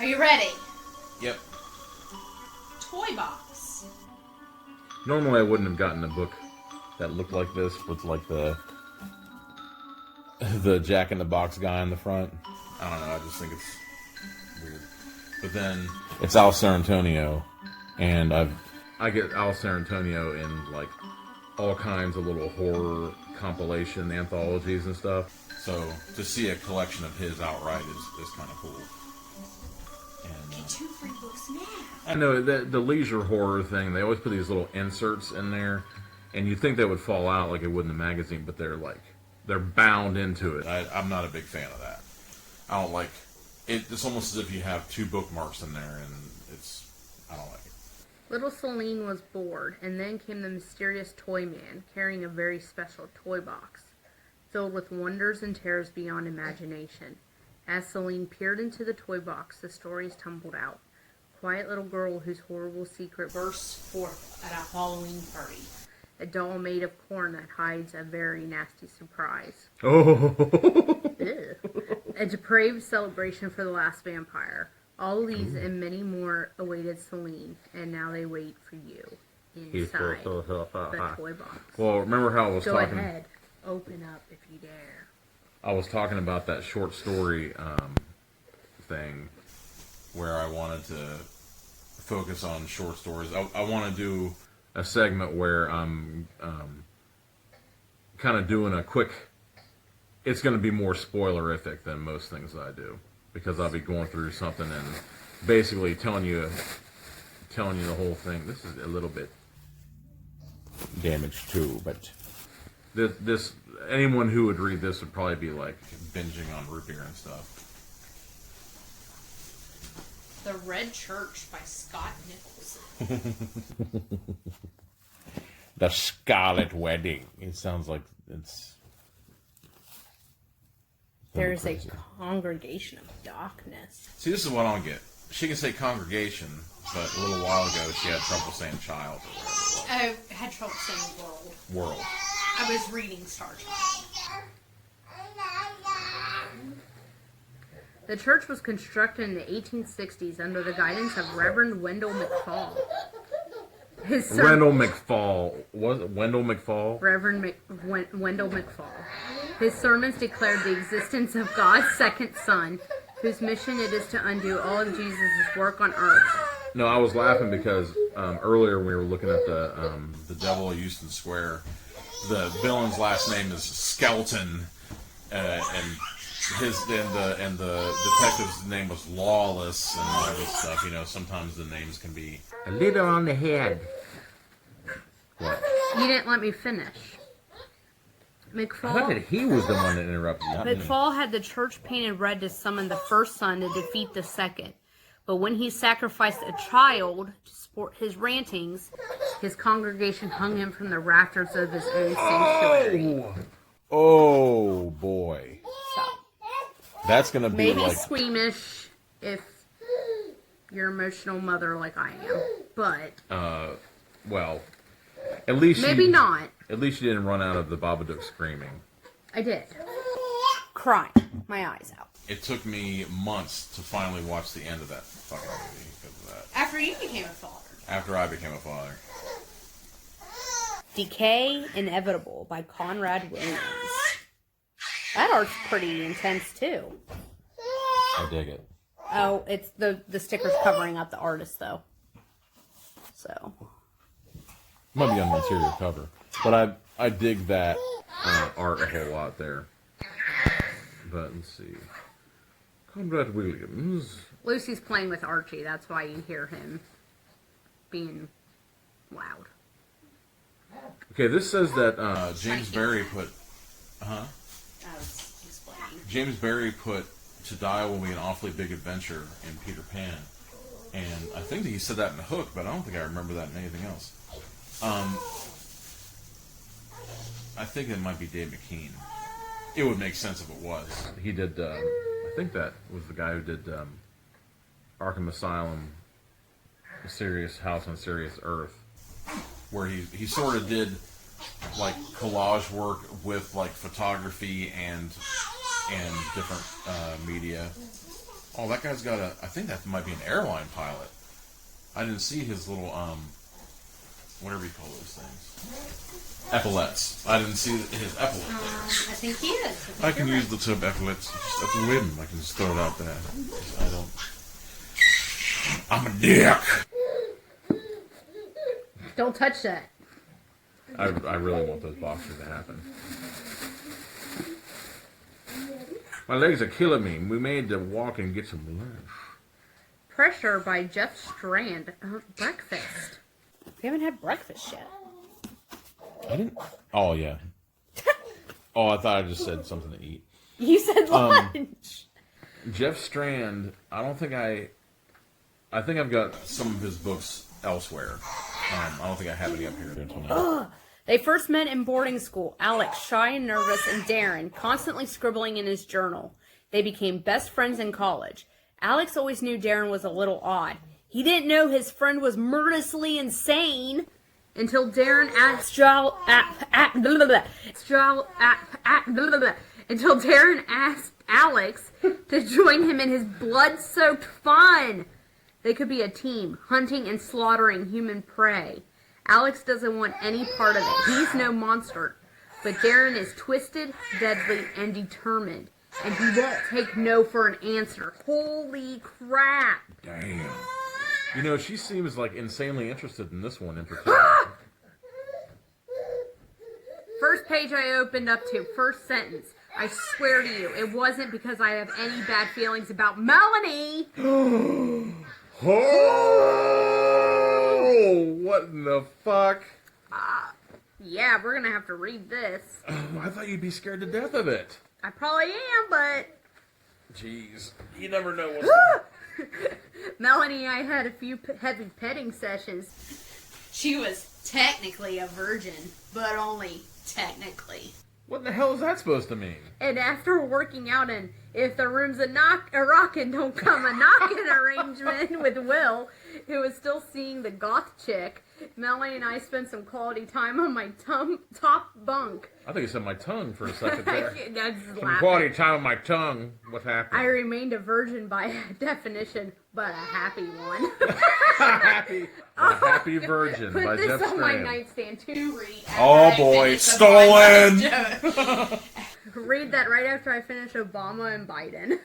Are you ready? Yep. Toy box. Normally I wouldn't have gotten a book that looked like this with like the Jack in the Box guy in the front. I don't know, I just think it's weird. But then it's Al Sarantonio, and I get Al Sarantonio in like all kinds of little horror compilation anthologies and stuff. So to see a collection of his outright is kind of cool. And, Get 2 free books now. I know the leisure horror thing. They always put these little inserts in there, and you'd think they would fall out like it would in the magazine, but they're bound into it. I'm not a big fan of that. I don't like it. It's almost as if you have 2 bookmarks in there, and I don't like it. Little Celine was bored, and then came the mysterious toy man, carrying a very special toy box, filled with wonders and terrors beyond imagination. As Celine peered into the toy box, the stories tumbled out. Quiet little girl whose horrible secret Bursts forth at a Halloween party. a doll made of corn that hides a very nasty surprise. Oh. Ew. A depraved celebration for the last vampire. All these and many more awaited Celine, and now they wait for you inside the toy box. Well, remember how I was Go talking? ahead, open up if you dare. I was talking about that short story thing where I wanted to focus on short stories. I want to do a segment where I'm kind of doing a quick. It's going to be more spoilerific than most things that I do, because I'll be going through something and basically telling you the whole thing. This is a little bit damaged too, but this anyone who would read this would probably be like binging on root beer and stuff. The Red Church by Scott Nicholson. The Scarlet Wedding. It sounds like it's. There's a congregation of darkness. See, this is what I don't get. She can say congregation, but a little while ago she had trouble saying child or whatever it was. I had trouble saying world. World. I was reading Star Child. The church was constructed in the 1860s under the guidance of Reverend Wendell McFall. Wendell McFall. Was it Wendell McFall? Reverend Wendell McFall. His sermons declared the existence of God's second son, whose mission it is to undo all of Jesus' work on earth. No, I was laughing because earlier we were looking at the Devil of Euston Square. The villain's last name is Skelton, and the detective's name was Lawless and all this stuff. You know, sometimes the names can be a little on the head. What? You didn't let me finish. I thought that he was the one that interrupted me. McFall had the church painted red to summon the first son to defeat the second. But when he sacrificed a child to support his rantings, his congregation hung him from the rafters of his own sanctuary. Oh boy. So, that's going to be maybe like... squeamish if you're an emotional mother like I am. But... well, at least maybe not. At least you didn't run out of the Babadook screaming. I did. Crying my eyes out. It took me months to finally watch the end of that fucking movie because of that. After you became a father. After I became a father. Decay Inevitable by Conrad Williams. That art's pretty intense too. I dig it. Oh, it's the sticker's covering up the artist though. So. Might be on the interior cover. But I dig that art a whole lot there. But let's see. Conrad Williams. Lucy's playing with Archie. That's why you hear him being loud. Okay, this says that James Barrie put... I was explaining. James Barrie put "To Die Will Be an Awfully Big Adventure" in Peter Pan. And I think that he said that in Hook, but I don't think I remember that in anything else. I think it might be Dave McKean. It would make sense if it was. He did, I think that was the guy who did Arkham Asylum, Serious House on Serious Earth, where he sort of did like collage work with like photography and different media. Oh, that guy's got I think that might be an airline pilot. I didn't see his little, whatever you call those things. Epaulets. I didn't see his epaulets. I think he is. I can use the term epaulets at the whim. I can just throw it out there. I'm a dick. Don't touch that. I really want those boxers to happen. My legs are killing me. We made to walk and get some lunch. Pressure by Jeff Strand. Breakfast. We haven't had breakfast yet. I didn't. Oh, yeah. Oh, I thought I just said something to eat. You said lunch. Jeff Strand, I think I've got some of his books elsewhere. I don't think I have any up here until now. They first met in boarding school. Alex, shy and nervous, and Darren, constantly scribbling in his journal. They became best friends in college. Alex always knew Darren was a little odd. He didn't know his friend was murderously insane until Darren asked until Darren asked Alex to join him in his blood-soaked fun. They could be a team, hunting and slaughtering human prey. Alex doesn't want any part of it. He's no monster. But Darren is twisted, deadly, and determined. And he won't take no for an answer. Holy crap. Damn. You know, she seems like insanely interested in this one in particular. First page I opened up to, first sentence. I swear to you, it wasn't because I have any bad feelings about Melanie. Oh, what in the fuck? Yeah, we're gonna have to read this. I thought you'd be scared to death of it. I probably am, but... Jeez, you never know what's going on. Melanie and I had a few heavy petting sessions. She was technically a virgin, but only technically. What in the hell is that supposed to mean? And after working out and if the room's a rockin' don't come a knockin' arrangement with Will, who was still seeing the goth chick, Melanie and I spent some quality time on my top bunk. I think you said my tongue for a second there. Some Some quality time on my tongue. What happened? I remained a virgin by definition, but a happy one. happy virgin Put by this Jeff on my Strand. nightstand too. Oh boy, stolen! Read that right after I finish Obama and Biden.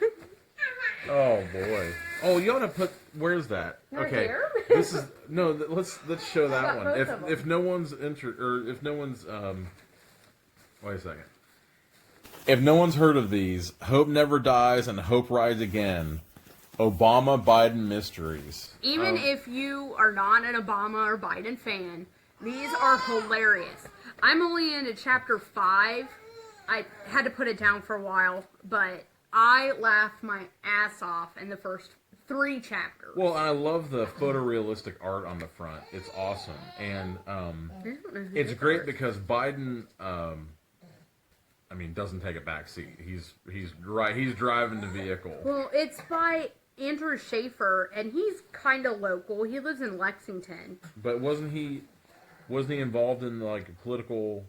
Oh boy. Oh, you ought to put. Where's that? Right Okay. here? This is no. Let's show that got one. both of them. If no one's if no one's wait a second. If no one's heard of these, Hope Never Dies and Hope Rides Again. Obama Biden Mysteries. Even if you are not an Obama or Biden fan, these are hilarious. I'm only into chapter 5. I had to put it down for a while, but I laughed my ass off in the first 3 chapters. Well, I love the photorealistic art on the front. It's awesome, and it's great because Biden, doesn't take a back seat. He's driving the vehicle. Well, it's by Andrew Schaefer, and he's kind of local. He lives in Lexington. But wasn't he involved in like political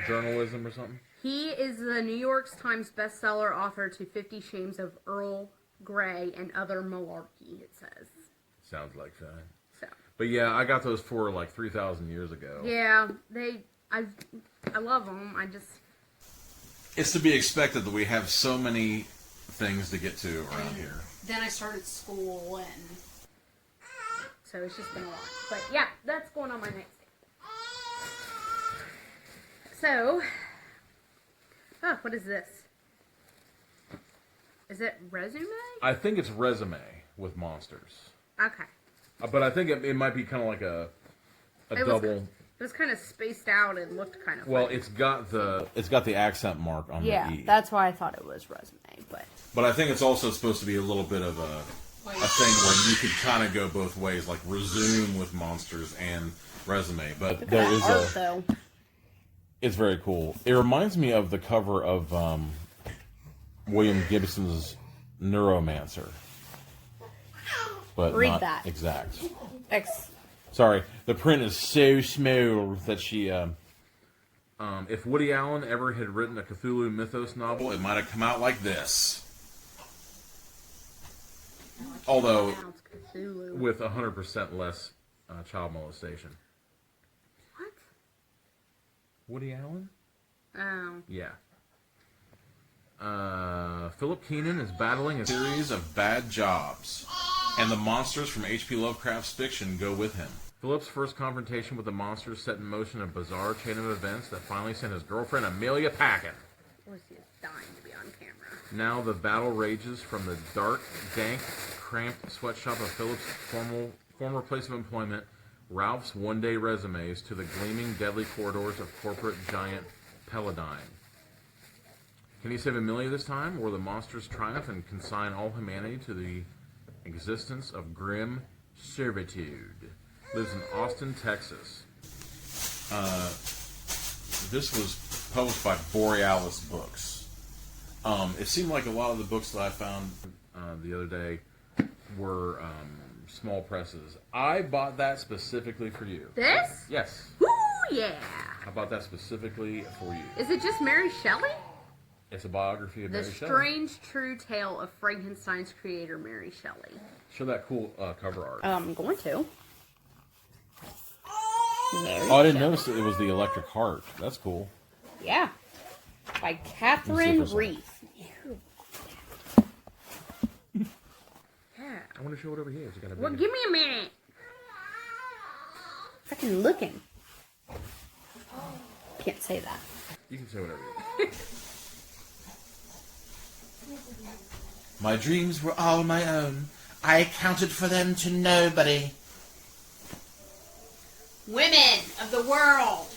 journalism or something? He is the New York Times bestseller author to 50 Shades of Earl Grey and other malarkey, it says. Sounds like fun. So. But yeah, I got those for like 3,000 years ago. Yeah, I love them. It's to be expected that we have so many things to get to around here. Then I started school and... So it's just been a lot. But yeah, that's going on my nightstand. So, what is this? Is it resume? I think it's resume with monsters. Okay. But I think it might be kind of like a double. It was kind of spaced out and looked kind of. Well, funny. it's got the accent mark on the E. That's why I thought it was resume. But I think it's also supposed to be a little bit of a thing where you could kind of go both ways, like resume with monsters and resume. But there is art, though. It's very cool. It reminds me of the cover of William Gibson's Neuromancer. But Read not that. exact. Sorry, the print is so small that she... if Woody Allen ever had written a Cthulhu Mythos novel, it might have come out like this. Although, Sounds Cthulhu. with 100% less child molestation. What? Woody Allen? Oh. Yeah. Philip Keenan is battling a series of bad jobs, and the monsters from H.P. Lovecraft's fiction go with him. Philip's first confrontation with the monsters set in motion a bizarre chain of events that finally sent his girlfriend Amelia packing. Lucy is dying to be on camera. Now the battle rages from the dark, dank, cramped sweatshop of Philip's former place of employment, Ralph's one-day resumes, to the gleaming, deadly corridors of corporate giant Peladine. Can he save Amelia this time, or the monsters triumph and consign all humanity to the existence of grim servitude? Lives in Austin, Texas. This was published by Borealis Books. It seemed like a lot of the books that I found the other day were small presses. I bought that specifically for you. This? Yes. Woo, yeah. I bought that specifically for you. Is it just Mary Shelley? It's a biography of The Mary Shelley. Strange True Tale of Frankenstein's creator, Mary Shelley. Show that cool cover art. I'm going to. Mary Oh, I didn't Shelley. notice that it was the Electric Heart. That's cool. Yeah. By Catherine Let's see if Reith. Yeah. I want to show it over here. So Well, give me a minute. Fucking looking. Can't say that. You can say whatever you want. My dreams were all my own. I accounted for them to nobody. Women of the world.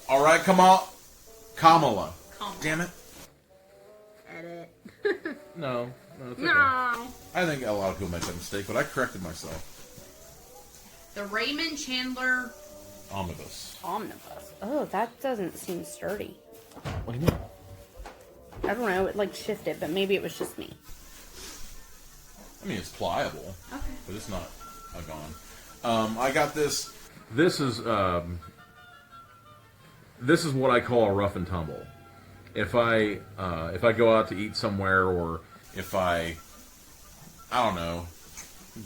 All right, come on. Kamala. Damn it. Edit. No, it's okay. No. I think a lot of people make that mistake, but I corrected myself. The Raymond Chandler. Omnibus. Omnibus. Oh, that doesn't seem sturdy. What do you mean? I don't know. It like shifted, but maybe it was just me. I mean, it's pliable, Okay. but it's not gone. I got this. This is what I call a rough and tumble. If I go out to eat somewhere, or if I don't know,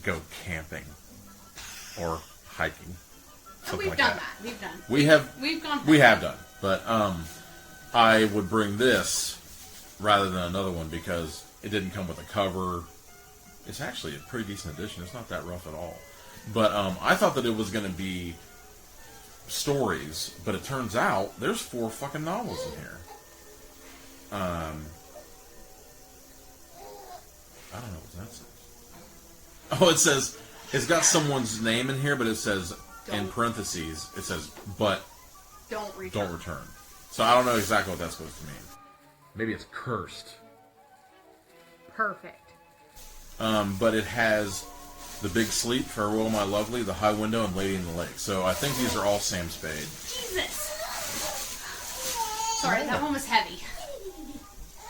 go camping or hiking. Oh, we've like done that. that. We've done. We have. We've gone. We have done, but I would bring this rather than another one because it didn't come with a cover. It's actually a pretty decent edition. It's not that rough at all. But I thought that it was going to be stories, but it turns out there's 4 fucking novels in here. I don't know what that says. Oh, it says, it's got someone's name in here, but it says, in parentheses, it says, but Don't return. don't return. So I don't know exactly what that's supposed to mean. Maybe it's cursed. Perfect. But it has The Big Sleep, Farewell My Lovely, The High Window, and Lady in the Lake. So I think these are all Sam Spade. Jesus. Sorry, that one was heavy.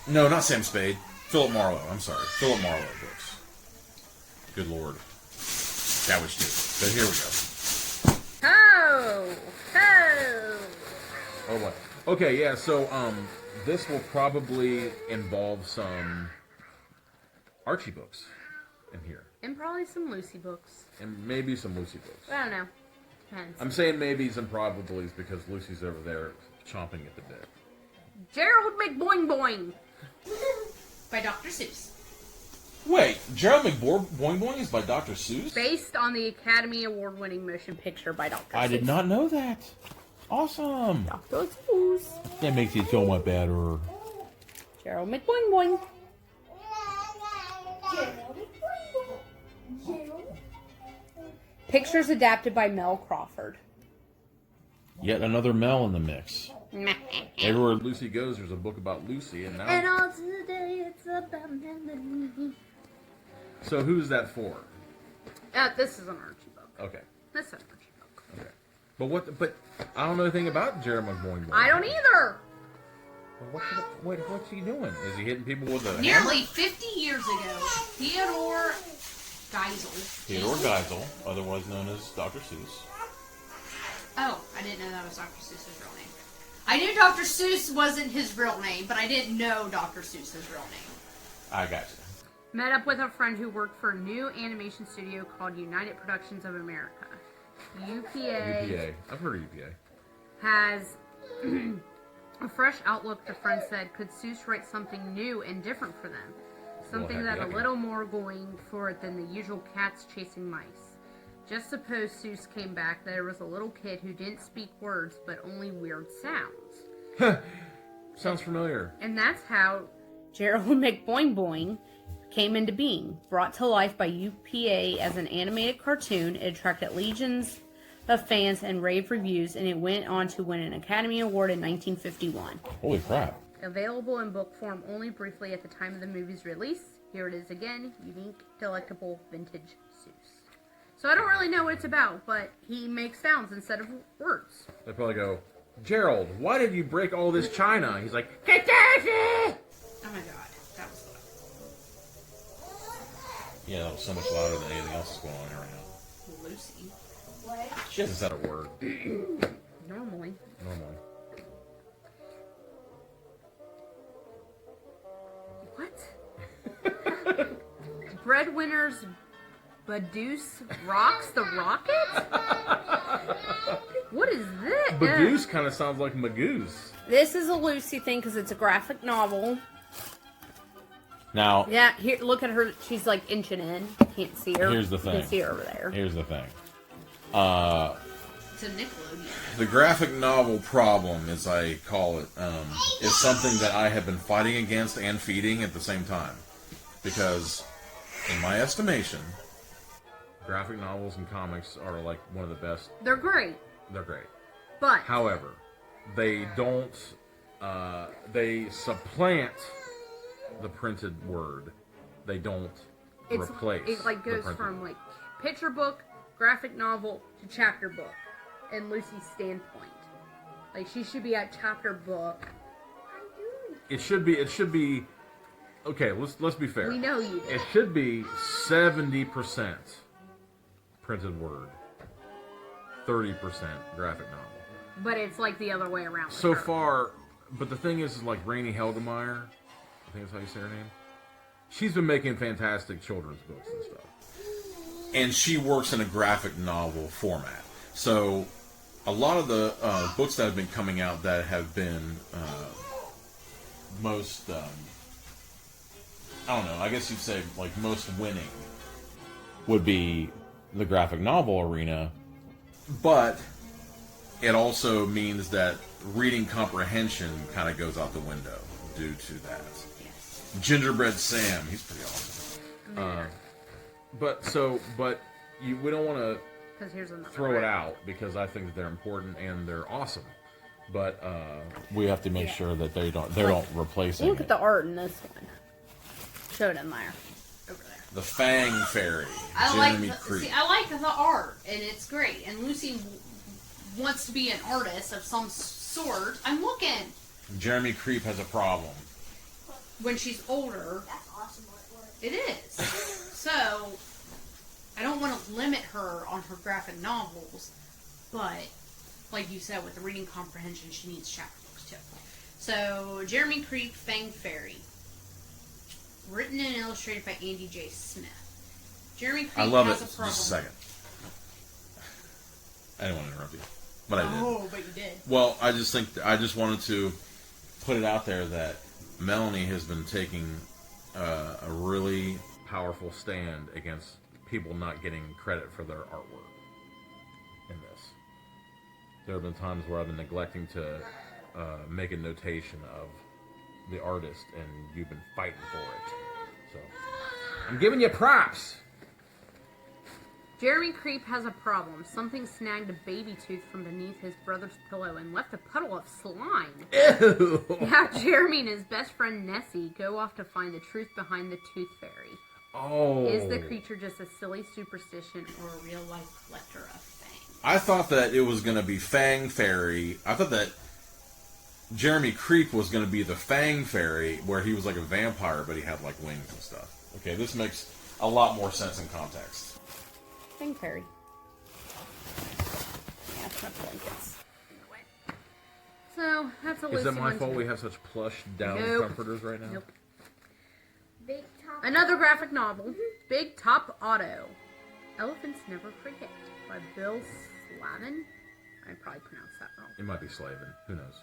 No, not Sam Spade. Philip Marlowe. I'm sorry. Philip Marlowe books. Good Lord. That was stupid. But here we go. Oh! Oh! Oh boy. Okay, yeah, so this will probably involve some Archie books in here. And probably some Lucy books. And maybe some Lucy books. I don't know. Depends. I'm saying maybes and probablys because Lucy's over there chomping at the bit. Gerald McBoing Boing! By Dr. Seuss. Wait, Gerald Boing Boing is by Dr. Seuss? Based on the Academy Award-winning motion picture by Dr. I Seuss. did not know that. Awesome. Dr. Seuss. That makes it so much better. Gerald McBoing Boing. Pictures adapted by Mel Crawford. Yet another Mel in the mix. Everywhere Lucy goes, there's a book about Lucy, and now... And all today it's about Melanie. So who's that for? This is an Archie book. Okay. This is an Archie book. Okay. But I don't know anything about Jeremy Boing Boing. I don't either. What's he doing? Is he hitting people with a Nearly 50 years ago, Theodore Geisel. Theodore Geisel, otherwise known as Dr. Seuss. Oh, I didn't know that was Dr. Seuss's real name. I knew Dr. Seuss wasn't his real name, but I didn't know Dr. Seuss's real name. I got Met up with a friend who worked for a new animation studio called United Productions of America. UPA. I've heard of UPA. Has a fresh outlook, the friend said. Could Seuss write something new and different for them? Something that a little more going for it than the usual cats chasing mice. Just suppose Seuss came back, there was a little kid who didn't speak words, but only weird sounds. Sounds familiar. And that's how Gerald McBoing Boing came into being. Brought to life by UPA as an animated cartoon, it attracted legions of fans and rave reviews, and it went on to win an Academy Award in 1951. Holy crap. Available in book form only briefly at the time of the movie's release. Here it is again, unique, delectable, vintage Seuss. So I don't really know what it's about, but he makes sounds instead of words. They probably go, Gerald, why did you break all this china? He's like, Katashi! Oh my god, that was loud. Yeah, that was so much louder than anything else that's going on here right now. Lucy. She hasn't said a word. Normally. What? Breadwinners Badoose rocks the rocket? What is this? Magoose kind of sounds like Magoose. This is a Lucy thing because it's a graphic novel. Now, Yeah, here, look at her. She's like inching in. Can't see her. Here's the You thing. can see her over there. here's the thing. It's a Nickelodeon. The graphic novel problem, as I call it, is something that I have been fighting against and feeding at the same time. Because, in my estimation, graphic novels and comics are like one of the best. They're great, They're great. but However, they don't, they supplant the printed word. They don't replace it like the goes printed from word. like picture book, graphic novel to chapter book. In Lucy's standpoint, like she should be at chapter book. It should be. Okay, let's be fair. We know you did. It should be 70% printed word, 30% graphic novel. But it's like the other way around. with So her. far, but the thing is like Rainey Helgemeyer, I think that's how you say her name. She's been making fantastic children's books and stuff. And she works in a graphic novel format. So a lot of the books that have been coming out that have been most, I don't know, I guess you'd say like most winning would be the graphic novel arena. But it also means that reading comprehension kind of goes out the window due to that. Yes. Gingerbread Sam, he's pretty awesome. But we don't want to Because here's another throw it red. out because I think that they're important and they're awesome. But we have to make sure that they don't replace Look it. at the art in this one. Show it in there. Over there. The Fang Fairy, I like Jeremy the, Creek. see, I like the art, and it's great. And Lucy wants to be an artist of some sort. I'm looking. Jeremy Creep has a problem. When she's older, That's awesome artwork. it is. So, I don't want to limit her on her graphic novels, but like you said, with the reading comprehension, she needs chapter books too. So, Jeremy Creek, Fang Fairy. Written and illustrated by Andy J. Smith. Jeremy Creek I love has it. a Just problem. a second. I didn't want to interrupt you, but I did. Oh, but you did. Well, I just wanted to put it out there that Melanie has been taking a really powerful stand against people not getting credit for their artwork in this. There have been times where I've been neglecting to make a notation of the artist, and you've been fighting for it. So I'm giving you props. Jeremy Creep has a problem. Something snagged a baby tooth from beneath his brother's pillow and left a puddle of slime. Ew. Now Jeremy and his best friend Nessie go off to find the truth behind the tooth fairy. Oh. Is the creature just a silly superstition Or a real life collector of Fang. I thought that it was going to be Fang Fairy. I thought that Jeremy Creep was going to be the Fang Fairy, where he was like a vampire, but he had like wings and stuff. Okay, this makes a lot more sense in context. Fang fairy? Yeah, it's my blankets. So, that's a Is that Lucy my one fault too. we have such plush down Nope. comforters right now? Nope. Big Top. Another graphic novel, Big Top Auto. Elephants Never Forget by Bill Slavin. I probably pronounced that wrong. It might be Slavin. Who knows?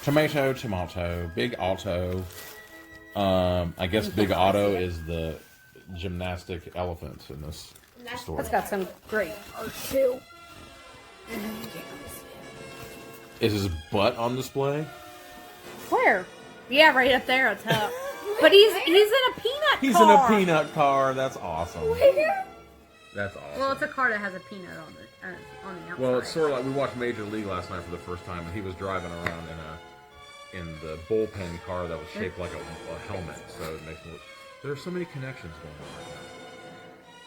Tomato, Big Auto. I guess Big Auto is the gymnastic elephant in this story. That's got some great art too. Is his butt on display? Where? Yeah, right up there at top. But he's in a peanut He's car. in a peanut car. That's awesome. That's awesome. Well, it's a car that has a peanut on the outside. Well, it's sort of like we watched Major League last night for the first time, and he was driving around in the bullpen car that was shaped like a helmet. So it makes me look. There are so many connections going on right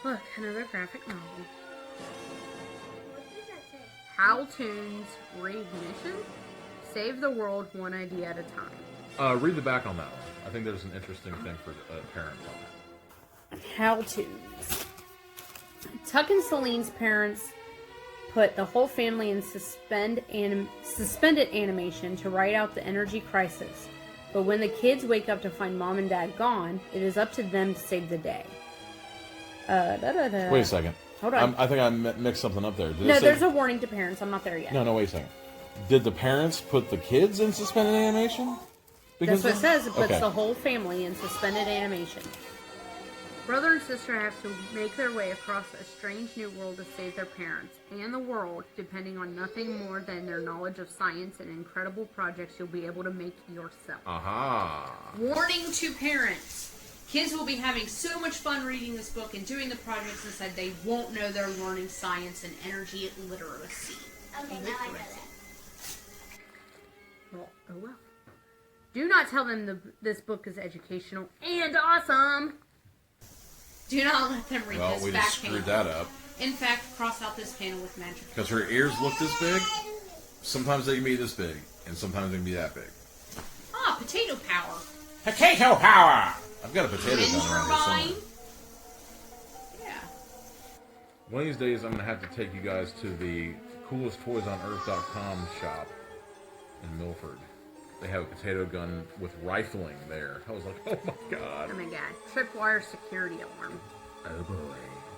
now. Look, another graphic novel. What does that say? How Toons Reignition. Save the world one idea at a time. Read the back on that one. I think there's an interesting thing for parents on it. How Toons. Tuck and Celine's parents put the whole family in suspended animation to ride out the energy crisis. But when the kids wake up to find mom and dad gone, it is up to them to save the day. Wait a second. Hold on. I think I mixed something up there. Did it No, say- there's a warning to parents. I'm not there yet. No, wait a second. Did the parents put the kids in suspended animation? That's what it says. It puts okay. the whole family in suspended animation. Brother and sister have to make their way across a strange new world to save their parents and the world, depending on nothing more than their knowledge of science and incredible projects you'll be able to make yourself. Aha. Warning to parents. Kids will be having so much fun reading this book and doing the projects inside they won't know they're learning science and energy literacy. Okay, now I know that. Well, oh well. Do not tell them this book is educational and awesome. Do not let them read Well, this we back just screwed panel. that up. In fact, cross out this panel with magic. Because her ears look this big. Sometimes they can be this big, and sometimes they can be that big. Ah, potato power. Potato power! I've got a potato Wind gun around here somewhere. turbine. Yeah. One of these days, I'm going to have to take you guys to the coolesttoysonearth.com shop in Milford. They have a potato gun with rifling there. I was like, oh my god. Oh my god. Tripwire security alarm. Oh boy.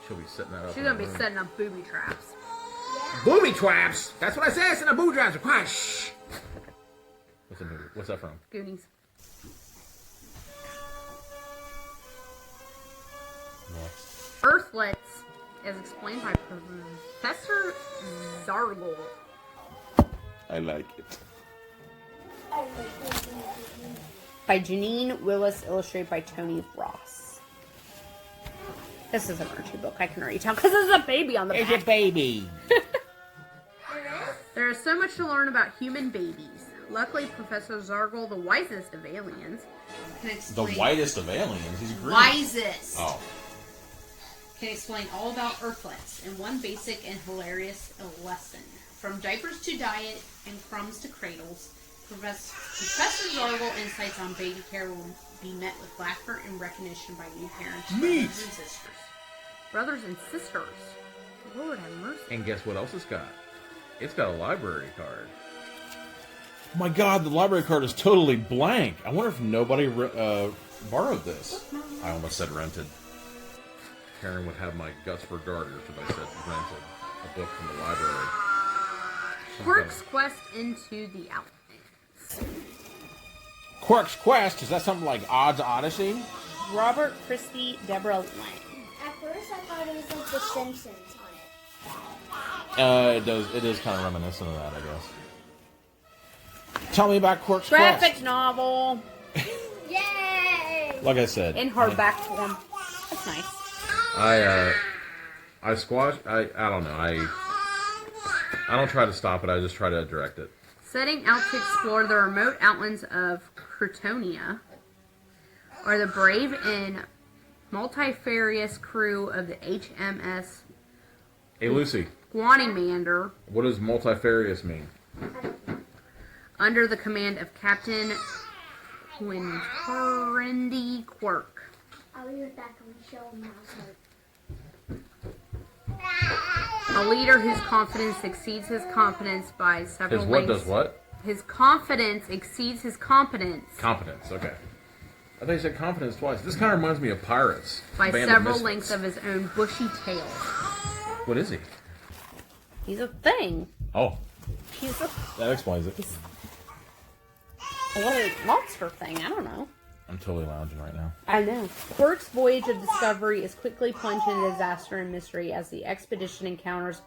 She'll be setting that up. She's in gonna her be room. setting up booby traps. Booby traps! That's what I said, setting up booby traps. Quiet, shh! What's the movie? What's that from? Goonies. Earthlets, as explained by Professor Zargle. I like it. By Janine Willis, illustrated by Tony Ross. This is an Archie book, I can already tell, because there's a baby on the back. It's a baby. There is so much to learn about human babies. Luckily, Professor Zargle, the wisest of aliens, Can The explain whitest of aliens. He's green. wisest. Oh. Can explain all about earthlets in one basic and hilarious lesson. From diapers to diet and crumbs to cradles, Professor Zargle insights on baby care will be met with laughter and recognition by new parents, Neat. brothers and sisters. brothers and sisters. Lord have mercy. And guess what else it's got? It's got a library card. Oh my god, the library card is totally blank. I wonder if nobody borrowed this. I almost said rented. Karen would have my guts for garters if I said rented a book from the library. Quirk's quest into the outlands. Quirk's Quest? Is that something like Odd's Odyssey? Robert Christie, Deborah Lang. At first, I thought it was like The Simpsons on it. It is kind of reminiscent of that, I guess. Tell me about Quirk's Graphic Quest. novel Yay! Like I said, in hardback form. That's nice. I squash. I don't know. I don't try to stop it. I just try to direct it. Setting out to explore the remote outlands of Cretonia are the brave and multifarious crew of the HMS Hey, Lucy, Guanimander what does multifarious mean? under the command of Captain Quinterendi Quirk. I'll be right back. I'm going to show him my heart. A leader whose confidence exceeds his competence by several His what lengths. does what? His confidence exceeds his competence Competence. Okay. I thought you said confidence twice. This kind of reminds me of Pirates. By Band of several Misfits. lengths of his own bushy tail. What is he? He's a thing. Oh, He's a that explains it. little monster thing. I don't know. I'm totally lounging right now. I know. Quirk's voyage of discovery is quickly plunged into disaster and mystery as the expedition encounters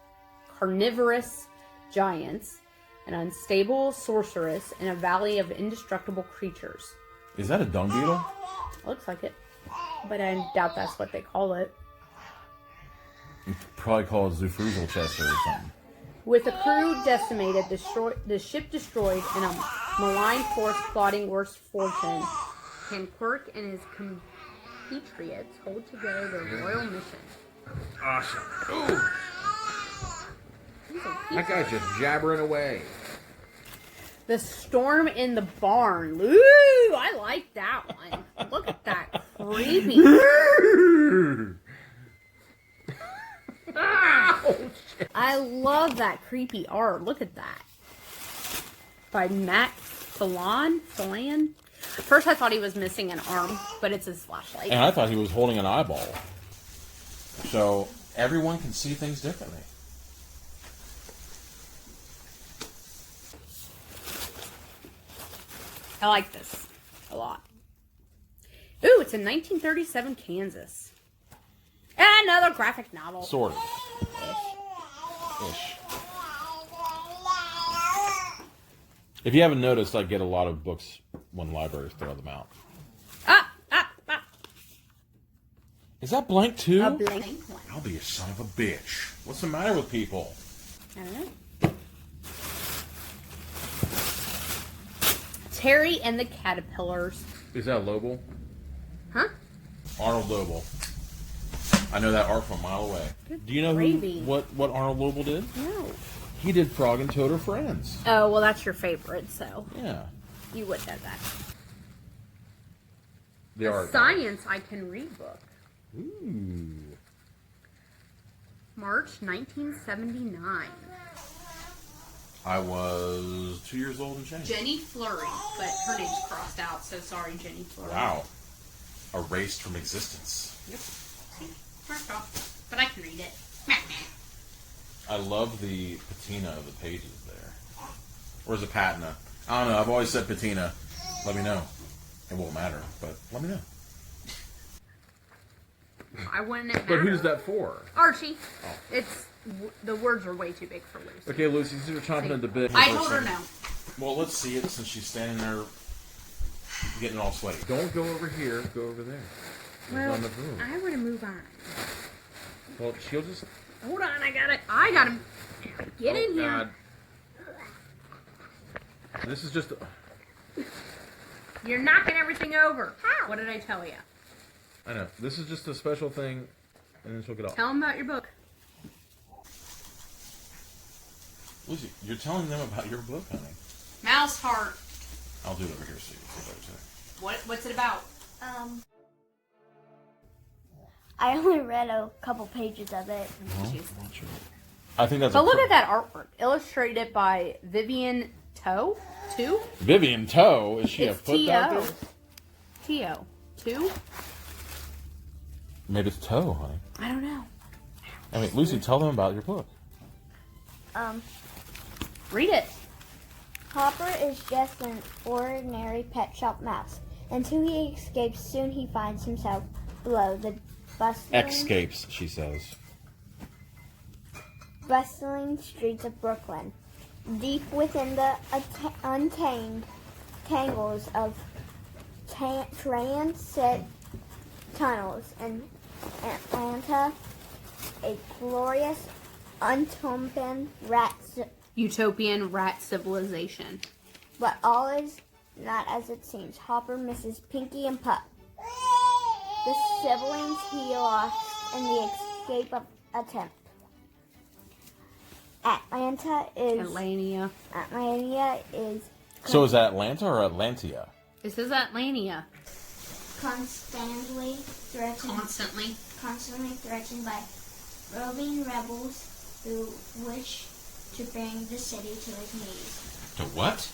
carnivorous giants, an unstable sorceress, and a valley of indestructible creatures. Is that a dung beetle? Looks like it. But I doubt that's what they call it. You could probably call it Zufruzel Chester or something. With a crew decimated, the ship destroyed, and a malign force plotting worse fortune, can Quirk and his compatriots hold together their royal mission? Awesome. Ooh. That guy's just jabbering away. The storm in the barn. Ooh, I like that one. Look at that. Creepy. I love that creepy art. Look at that. By Matt Phelan. First I thought he was missing an arm, but it's his flashlight. And I thought he was holding an eyeball. So everyone can see things differently. I like this a lot. Ooh, it's in 1937 Kansas. Another graphic novel. Sort of. Ish. If you haven't noticed, I get a lot of books when libraries throw them out. Ah! Is that blank too? A blank one. I'll be a son of a bitch. What's the matter with people? I don't know. Terry and the Caterpillars. Is that Lobel? Huh? Arnold Lobel. I know that art from a mile away. Do you know gravy. what Arnold Lobel did? No. He did Frog and Toad Are Friends. Oh, well, that's your favorite, so Yeah. you would know that. The art. Science I Can Read book. Ooh. March 1979. I was 2 years old and change. Jenny Flurry, but her name's crossed out, so sorry, Jenny Flurry. Wow. Erased from existence. Yep. See? Marked off. But I can read it. I love the patina of the pages there. Or is it patina? I don't know. I've always said patina. Let me know. It won't matter, but let me know. I wouldn't. But who's that for? Archie. It's the words are way too big for Lucy. Okay, Lucy, since you're chomping at the bit. I told her no. Well, let's see it since she's standing there getting all sweaty. Don't go over here. Go over there. Well, On the room. I want to move on. Well, she'll just. Hold on, I got to get in here. God. This is just. You're knocking everything over. What did I tell you? I know. This is just a special thing, and then she'll get off. Tell them about your book. Lucy, you're telling them about your book, honey. Mouse Heart. I'll do it over here so you can see it. What's it about? I only read a couple pages of it. I think that's. But look at that artwork, illustrated by Vivian Toe. Vivian Toe. Is she a It's foot doctor? T-O. 2? Maybe it's Toe, honey. I don't know. I mean, Lucy, tell them about your book. Read it. Hopper is just an ordinary pet shop mouse. Until he escapes, soon he finds himself below the Escapes, she says. bustling streets of Brooklyn. Deep within the untamed tangles of transit tunnels in Atlanta, a glorious, Utopian rat civilization. but all is not as it seems. Hopper misses Pinky and Pup, the siblings he lost in the escape attempt. Atlanta is So is that Atlanta or Atlantia? This is Atlantia. constantly threatened by roving rebels who wish to bring the city to its knees. To what?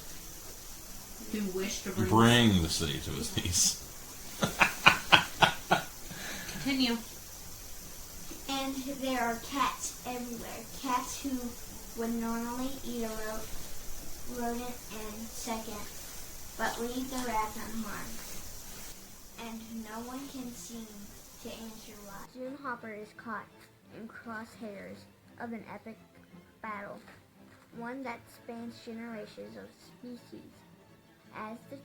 Who wish to Bring the city to its knees. Continue. And there are cats everywhere. Cats who would normally eat a rodent and second, but leave the rats unharmed. And no one can seem to answer why. Soon Hopper is caught in crosshairs of an epic battle, one that spans generations of species. As the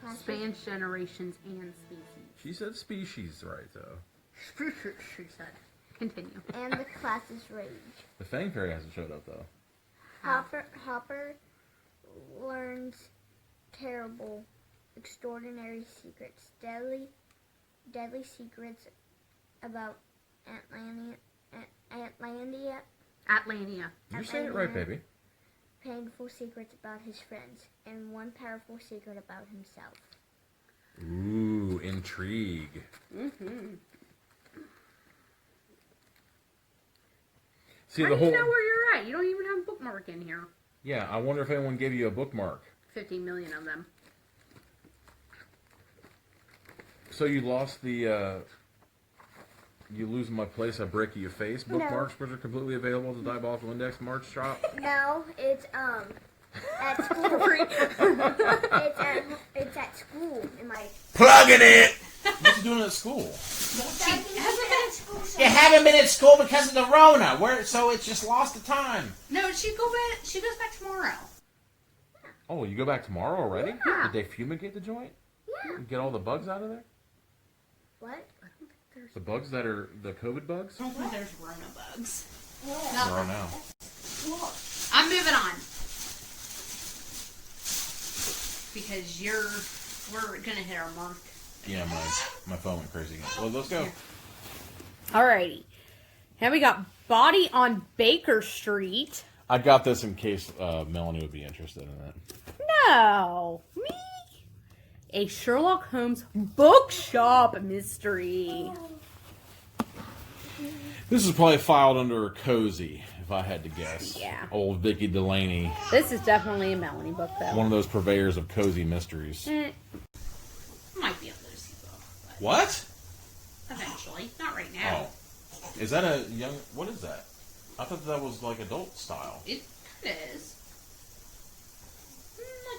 class Spans generations and species. She said species right, though. She said. Continue. and the classes rage. The Fang Fairy hasn't showed up, though. Hopper learns terrible, extraordinary secrets, deadly secrets about Atlantia. You said it right, baby. Painful secrets about his friends, and one powerful secret about himself. Ooh, intrigue. Mm-hmm. See, How the do you whole. know where you're at? You don't even have a bookmark in here. Yeah, I wonder if anyone gave you a bookmark. 50 million of them. So you lost the. You lose my place, I break you face. Bookmarks, which are completely available at the Diabolical Index March shop. No, it's at school. it's at school in my. Plugging it! What's he doing at school? You haven't been at school because of the Rona. So it's just lost the time. No, she goes back tomorrow. Oh, you go back tomorrow already? Yeah. Did they fumigate the joint? Yeah. Get all the bugs out of there? What? The bugs that are the COVID bugs? I don't think there's Rona bugs. There are now. I'm moving on. Because we're gonna hit our mark. Yeah, my phone went crazy again. Well, let's go. Alrighty. Now we got Body on Baker Street. I got this in case Melanie would be interested in it. No. Me? A Sherlock Holmes bookshop mystery. This is probably filed under cozy, if I had to guess. Yeah. Old Vicky Delaney. This is definitely a Melanie book, though. One of those purveyors of cozy mysteries. Might be a Lucy book, but What? eventually. Not right now. Oh. Is that a young... What is that? I thought that was like adult style. It is.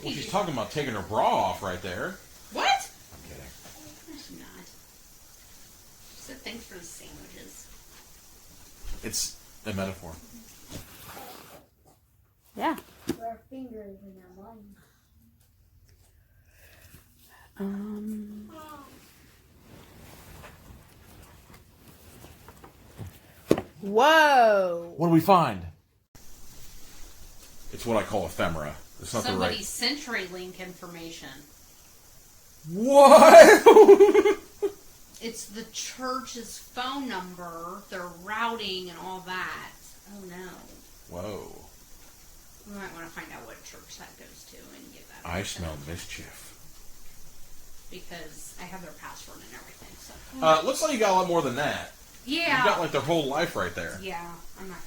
Well, she's talking about taking her bra off right there. What? I'm kidding. No, she's not. She said thanks for the sandwiches. It's a metaphor. Yeah. Our fingers in our mind. Whoa. What do we find? It's what I call ephemera. It's not Somebody's CenturyLink information. What? It's the church's phone number, their routing, and all that. Oh no. Whoa. We might want to find out what church that goes to and get that. I info. smell mischief. Because I have their password and everything. So. Looks like you got a lot more than that. Yeah. You got like their whole life right there. Yeah, I'm not.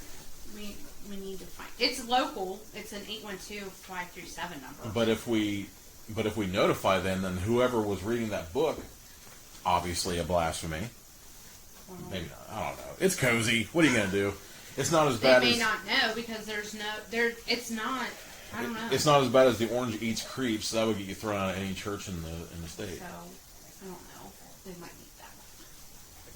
We need to find. It's local. It's an 812-537 number. But if we notify them, then whoever was reading that book, obviously a blasphemy. Maybe not. I don't know. It's cozy. What are you gonna do? It's not as bad They as. may not know because there's no. It's not. I don't know. It's not as bad as the Orange Eats Creeps. So that would get you thrown out of any church in the state. So I don't know. They might need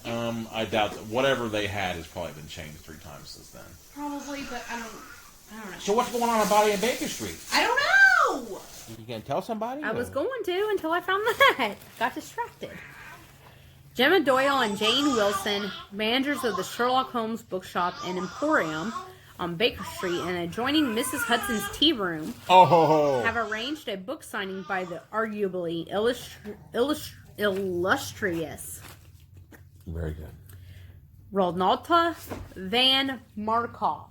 that. I doubt that. Whatever they had has probably been changed 3 times since then. Probably, but I don't know. So what's going on Body on Baker Street? I don't know. You gonna tell somebody? I was or- going to until I found that. Got distracted. Gemma Doyle and Jane Wilson, managers of the Sherlock Holmes Bookshop and Emporium on Baker Street and adjoining Mrs. Hudson's tea room, have arranged a book signing by the arguably illustrious Very good. Ronalda van Markov.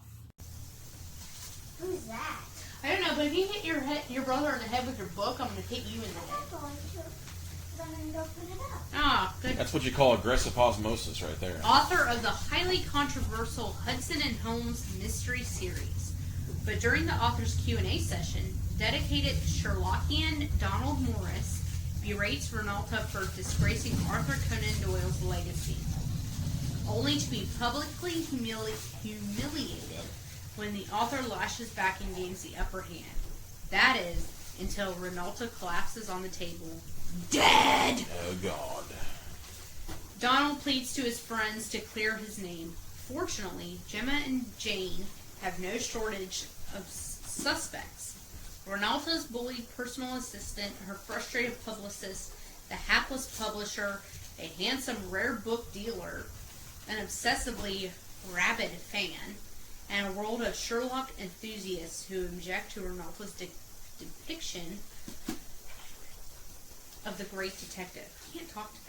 Who's that? I don't know, but if you hit your brother in the head with your book, I'm going to hit you in the head. I'm going to open it up. Ah, good. That's what you call aggressive osmosis right there. Author of the highly controversial Hudson and Holmes mystery series. But during the author's Q&A session, dedicated Sherlockian Donald Morris berates Ronaldo for disgracing Arthur Conan Doyle's legacy. only to be publicly humiliated when the author lashes back and gains the upper hand. That is, until Renata collapses on the table, dead! Oh, God. Donald pleads to his friends to clear his name. Fortunately, Gemma and Jane have no shortage of suspects. Renata's bullied personal assistant, her frustrated publicist, the hapless publisher, a handsome rare book dealer, an obsessively rabid fan, and a world of Sherlock enthusiasts who object to Renata's depiction of the great detective. I can't talk today.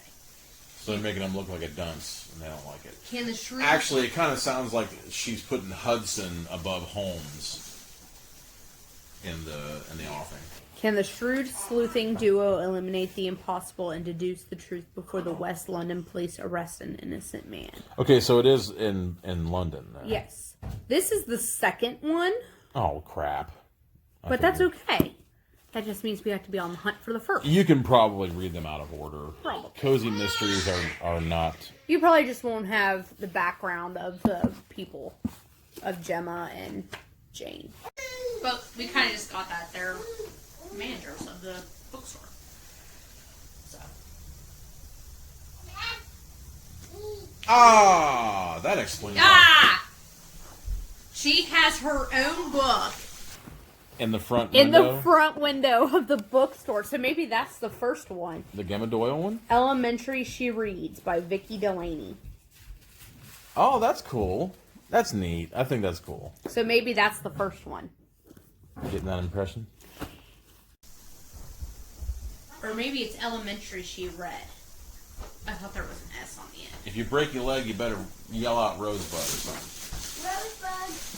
So they're making him look like a dunce, and they don't like it. Can the shrew... Actually, it kind of sounds like she's putting Hudson above Holmes in the offing. Can the shrewd sleuthing duo eliminate the impossible and deduce the truth before the West London police arrest an innocent man? Okay, so it is in London. Then. Yes. This is the second one, Oh, crap. but that's okay. That just means we have to be on the hunt for the first. You can probably read them out of order. Probably. Cozy mysteries are not... You probably just won't have the background of the people, of Gemma and Jane. But we kind of just got that. They're managers of the bookstore. So. Ah! That explains it. Ah! She has her own book. In the front In window? the front window of the bookstore. So maybe that's the first one. The Gemma Doyle one? Elementary She Reads by Vicki Delaney. Oh, that's cool. That's neat. I think that's cool. So maybe that's the first one. Getting that impression? Or maybe it's elementary she read. I thought there was an S on the end. If you break your leg, you better yell out Rosebud or something. Rosebud.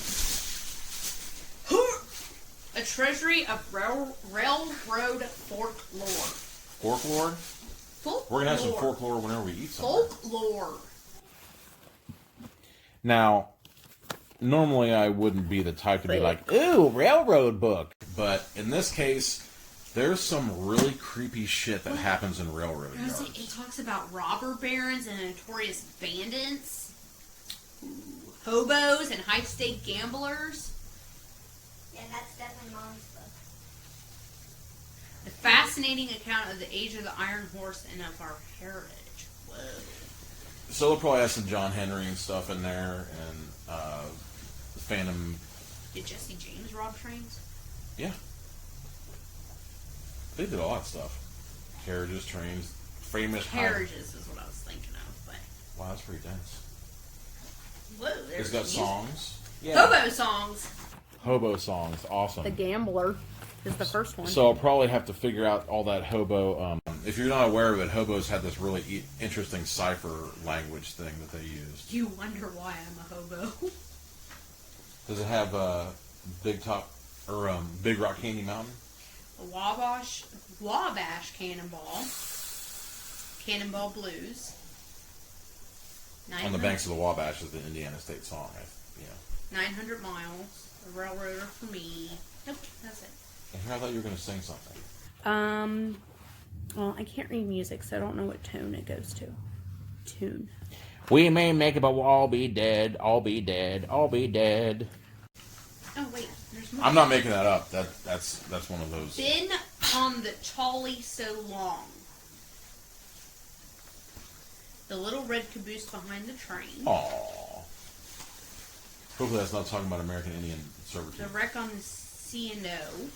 A treasury of railroad folklore. Folklore? Folklore. We're going to have some folklore whenever we eat something. Folklore. Now, normally I wouldn't be the type to be like, ooh, railroad book. But in this case, there's some really creepy shit that happens in railroad yards. It talks about robber barons and notorious bandits, hobos and high-stake gamblers. Yeah, that's definitely Mom's book. A fascinating account of the age of the Iron Horse and of our heritage. Whoa. So they'll probably have some John Henry and stuff in there, and the Phantom. Did Jesse James rob trains? Yeah. They did all that stuff. Carriages, trains, famous... Carriages is what I was thinking of, but... Wow, that's pretty dense. Whoa, there's It's got music. songs. Yeah. Hobo songs. Hobo songs, awesome. The Gambler is the first one. So I'll probably have to figure out all that hobo. If you're not aware of it, hobos had this really interesting cipher language thing that they used. You wonder why I'm a hobo. Does it have Big Rock Candy Mountain? The Wabash Cannonball Blues. On the banks of the Wabash is the Indiana State song. 900 Miles. A Railroader for Me. Nope, that's it. I thought you were going to sing something. Well, I can't read music, so I don't know what tone it goes to. Tune. We may make it, but we'll all be dead. All be dead. All be dead. Oh wait, there's more. I'm not making that up. That's one of those. Been on the trolley so long. The little red caboose behind the train. Aww. Hopefully that's not talking about American Indian servitude. The wreck on the C&O.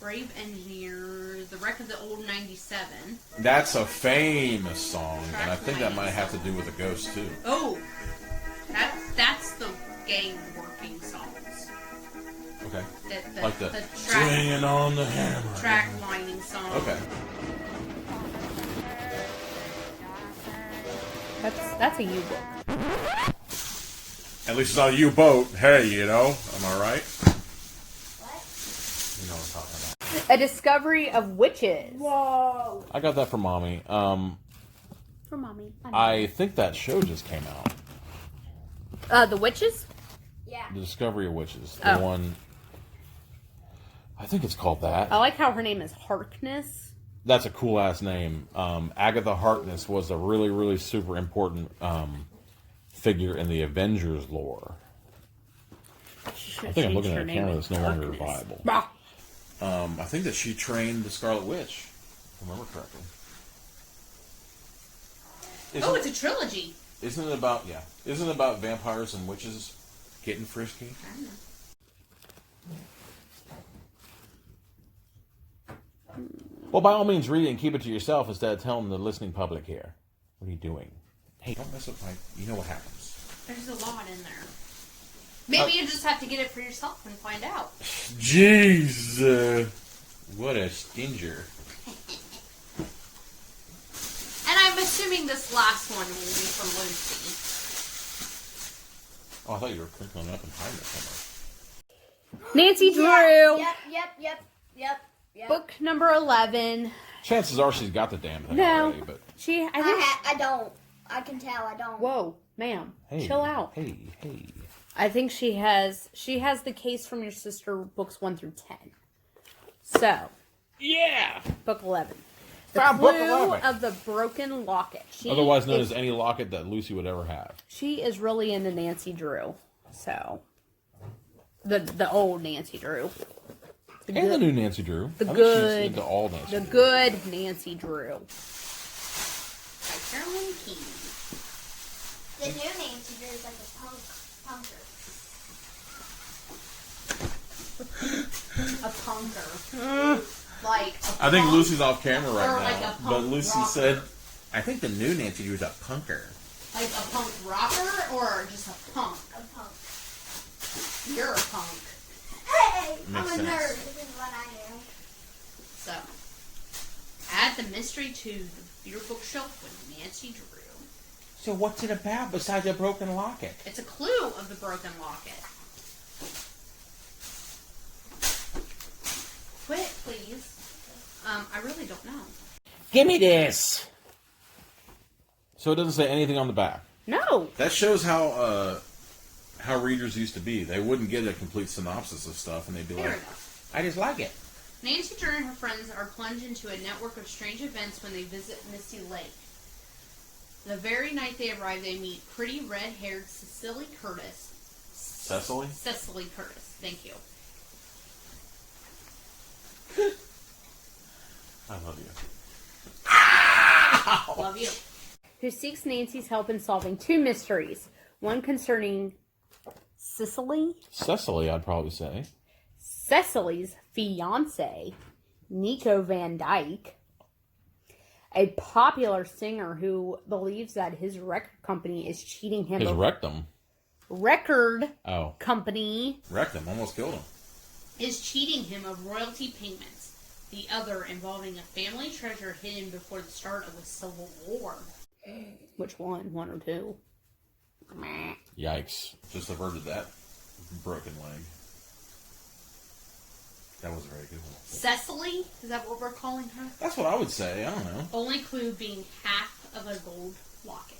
Brave Engineer. The wreck of the old 97. That's a famous song, and I think that might have to do with a ghost too. Oh, that's the gang working songs. Okay. Like the track, swinging on the hammer. Track lining song. Okay. That's a U-book. At least it's not a U-boat. Hey, am I right? What? You know what I'm talking about. A Discovery of Witches. Whoa. I got that from Mommy. For Mommy. I think that show just came out. The Witches? Yeah. The Discovery of Witches. The one... I think it's called that. I like how her name is Harkness. That's a cool-ass name. Agatha Harkness was a really, really super important figure in the Avengers lore. I think I'm looking at a camera that's no longer viable. I think that she trained the Scarlet Witch, if I remember correctly. It's a trilogy. Isn't it about vampires and witches getting frisky? I don't know. Well, by all means, read it and keep it to yourself instead of telling the listening public here. What are you doing? Hey, don't mess up my... You know what happens. There's a lot in there. Maybe you just have to get it for yourself and find out. Jeez. What a stinger. And I'm assuming this last one will be from Lucy. Oh, I thought you were crinkling up and hiding it somewhere. Nancy Drew. Yep. Book number 11. Chances are she's got the damn thing No. already, but... I don't. I can tell I don't. Whoa, ma'am. Hey, Chill out. Hey. I think she has the case from your sister, books 1 through 10. So, Yeah! book 11. The Found book Clue 11. of the Broken Locket. Otherwise known as any locket that Lucy would ever have. She is really into Nancy Drew. So, the old Nancy Drew. And the new Nancy Drew. The I think good. she's into all Nancy The Drew. good Nancy Drew. By Carolyn King. The new Nancy Drew is like a punker. A punker. Like a I think punk? Lucy's off camera right Or now. like a punk But Lucy rocker. said, I think the new Nancy Drew is a punker. Like a punk rocker or just a punk? A punk. You're a punk. Hey, Makes I'm a sense. nerd. This is what I am. So, add the mystery to your bookshelf with Nancy Drew. So what's it about besides a broken locket? It's a clue of the broken locket. Quit, please. I really don't know. Give me this. So it doesn't say anything on the back. No. That shows how readers used to be. They wouldn't get a complete synopsis of stuff, and they'd be Fair like, enough. I just like it. Nancy Drew and her friends are plunged into a network of strange events when they visit Misty Lake. The very night they arrive, they meet pretty red-haired Cecily Curtis. Cecily? Cecily Curtis. Thank you. I love you. Love you. Who seeks Nancy's help in solving 2 mysteries. One concerning Cecily, I'd probably say. Cecily's fiance, Nico Van Dyke, a popular singer who believes that his record company is cheating him. His rectum. Record Oh. company Rectum. Almost killed him. Is cheating him of royalty payments. The other involving a family treasure hidden before the start of the Civil War. Which one? 1 or 2? Meh. Yikes. Just averted that broken leg. That was a very good one. Cecily? Is that what we're calling her? That's what I would say. I don't know. Only clue being half of a gold locket.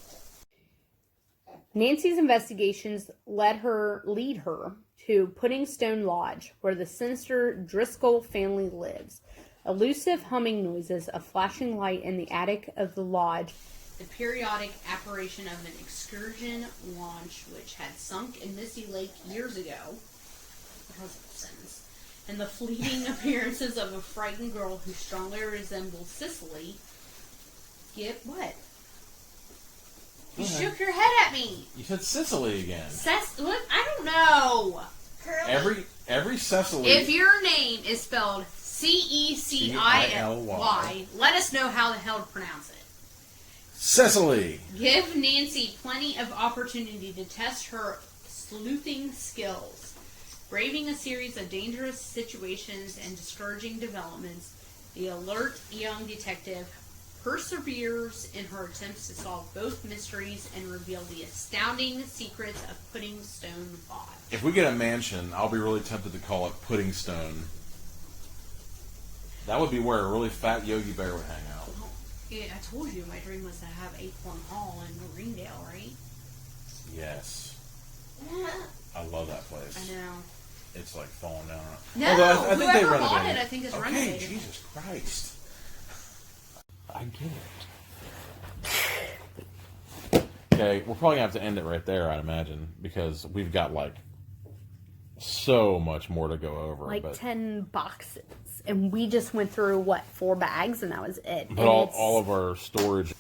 Nancy's investigations lead her to Puddingstone Lodge, where the sinister Driscoll family lives. Elusive humming noises, a flashing light in the attic of the lodge, The periodic apparition of an excursion launch which had sunk in Misty Lake years ago. What was that sentence? And the fleeting appearances of a frightened girl who strongly resembled Cicely. Get what? You shook your head at me. You said Sicily again. What? I don't know. Curly. Every Cecily. If your name is spelled Cecily, let us know how the hell to pronounce it. Cecily. Give Nancy plenty of opportunity to test her sleuthing skills. Braving a series of dangerous situations and discouraging developments, the alert young detective perseveres in her attempts to solve both mysteries and reveal the astounding secrets of Puddingstone Lodge. If we get a mansion, I'll be really tempted to call it Puddingstone. That would be where a really fat Yogi Bear would hang out. Yeah, I told you my dream was to have Acorn Hall in Greendale, right? Yes. I love that place. I know. It's like falling down. No, Although I think they whoever bought renovated it, I think is Okay, renovated. Jesus Christ. I get it. Okay, we're probably gonna have to end it right there, I'd imagine, because we've got like so much more to go over. Like but 10 boxes. And we just went through, what, 4 bags, and that was it. but all of our storage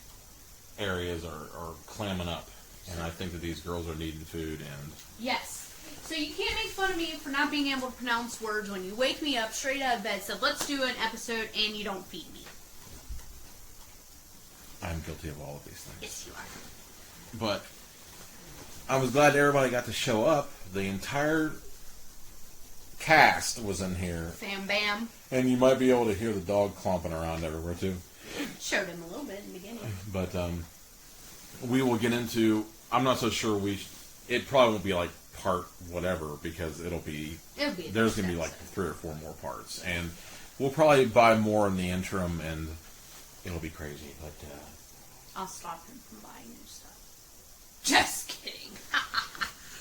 areas are clamming up. And I think that these girls are needing food. And Yes. So you can't make fun of me for not being able to pronounce words when you wake me up straight out of bed, said, let's do an episode, and you don't feed me. I'm guilty of all of these things. Yes, you are. But I was glad everybody got to show up. The entire cast was in here. Bam, bam. And you might be able to hear the dog clomping around everywhere, too. Showed him a little bit in the beginning. But we will get into... I'm not so sure it probably won't be like part whatever, because there's going to be like 3 or 4 more parts. And we'll probably buy more in the interim, and it'll be crazy. But I'll stop him from buying new stuff. Just kidding.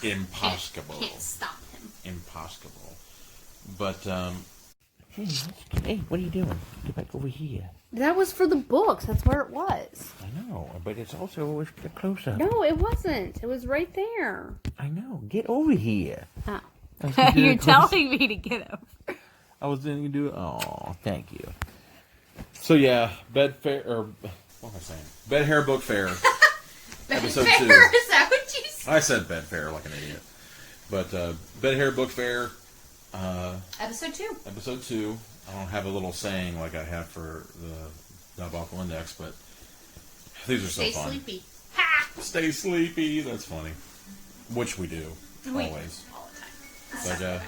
Impossible. Can't stop him. Impossible. But, Hey, what are you doing? Get back over here. That was for the books. That's where it was. I know, but it's also always a close-up. No, it wasn't. It was right there. I know. Get over here. Oh. You're telling me to get over. I was going to do it. Oh, thank you. So, yeah, Bed Fair, or what am I saying? Bed Hair Book Fair. Episode 2. Is that what you said? I said Bed Fair like an idiot. But Bed Hair Book Fair. Episode 2. Episode 2. I don't have a little saying like I have for the Diabolical Index, but these are so Stay fun. sleepy. Ha! Stay sleepy. That's funny. Which we do. We Always. all the time.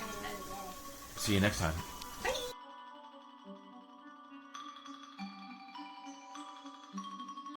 But, see you next time.